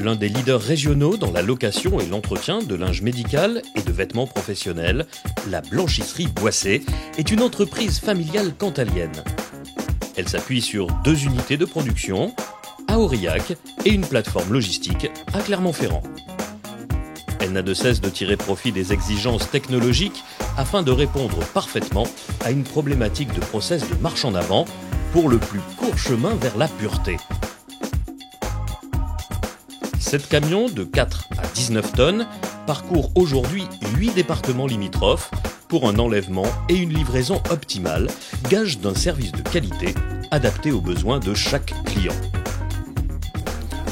L'un des leaders régionaux dans la location et l'entretien de linge médical et de vêtements professionnels, la blanchisserie Boissé est une entreprise familiale cantalienne. Elle s'appuie sur 2 unités de production, à Aurillac, et une plateforme logistique à Clermont-Ferrand. Elle n'a de cesse de tirer profit des exigences technologiques afin de répondre parfaitement à une problématique de process de marche en avant pour le plus court chemin vers la pureté. 7 camions de 4 à 19 tonnes parcourent aujourd'hui 8 départements limitrophes pour un enlèvement et une livraison optimale, gage d'un service de qualité adapté aux besoins de chaque client.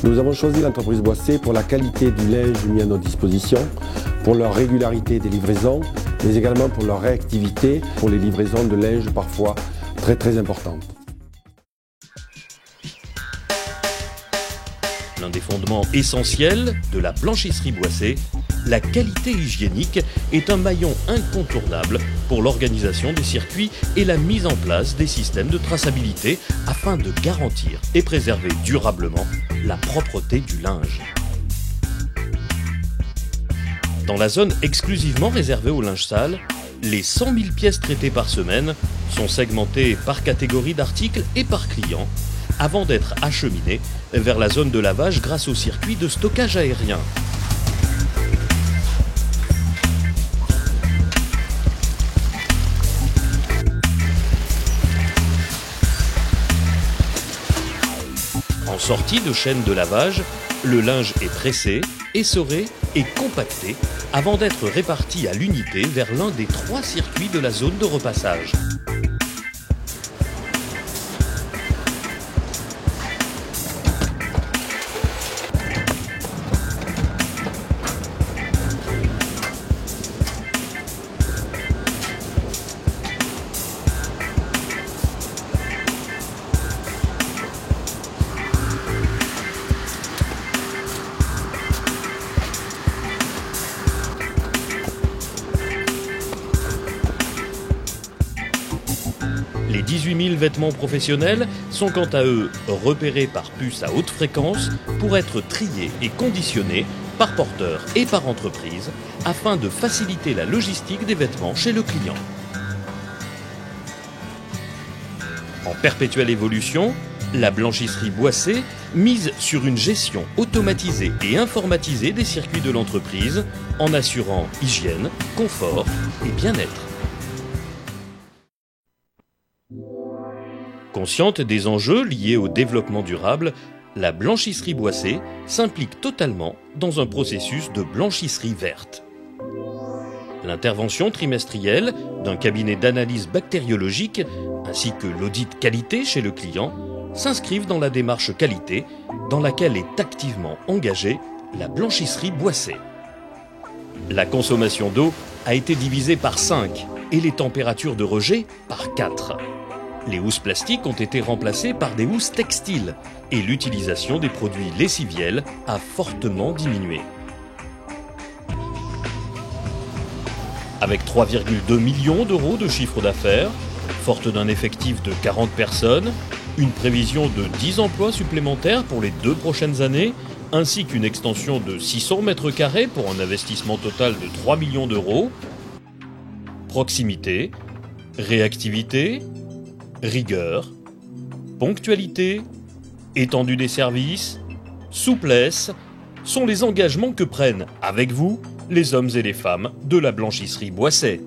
Nous avons choisi l'entreprise Boissé pour la qualité du linge mis à notre disposition, pour leur régularité des livraisons, mais également pour leur réactivité pour les livraisons de linge parfois très importantes. L'un des fondements essentiels de la blanchisserie Boissé, la qualité hygiénique est un maillon incontournable pour l'organisation des circuits et la mise en place des systèmes de traçabilité afin de garantir et préserver durablement la propreté du linge. Dans la zone exclusivement réservée au linge sale, les 100 000 pièces traitées par semaine sont segmentées par catégorie d'articles et par client, avant d'être acheminées vers la zone de lavage grâce au circuit de stockage aérien. En sortie de chaîne de lavage, le linge est pressé, essoré et compacté avant d'être réparti à l'unité vers l'un des 3 circuits de la zone de repassage. Les 18 000 vêtements professionnels sont quant à eux repérés par puce à haute fréquence pour être triés et conditionnés par porteur et par entreprise afin de faciliter la logistique des vêtements chez le client. En perpétuelle évolution, la blanchisserie Boissé mise sur une gestion automatisée et informatisée des circuits de l'entreprise en assurant hygiène, confort et bien-être. Consciente des enjeux liés au développement durable, la blanchisserie Boissé s'implique totalement dans un processus de blanchisserie verte. L'intervention trimestrielle d'un cabinet d'analyse bactériologique ainsi que l'audit qualité chez le client s'inscrivent dans la démarche qualité dans laquelle est activement engagée la blanchisserie Boissé. La consommation d'eau a été divisée par 5 et les températures de rejet par 4. Les housses plastiques ont été remplacées par des housses textiles et l'utilisation des produits lessiviels a fortement diminué. Avec 3,2 millions d'euros de chiffre d'affaires, forte d'un effectif de 40 personnes, une prévision de 10 emplois supplémentaires pour les 2 prochaines années, ainsi qu'une extension de 600 mètres carrés pour un investissement total de 3 millions d'euros, proximité, réactivité, rigueur, ponctualité, étendue des services, souplesse sont les engagements que prennent avec vous les hommes et les femmes de la blanchisserie Boissé.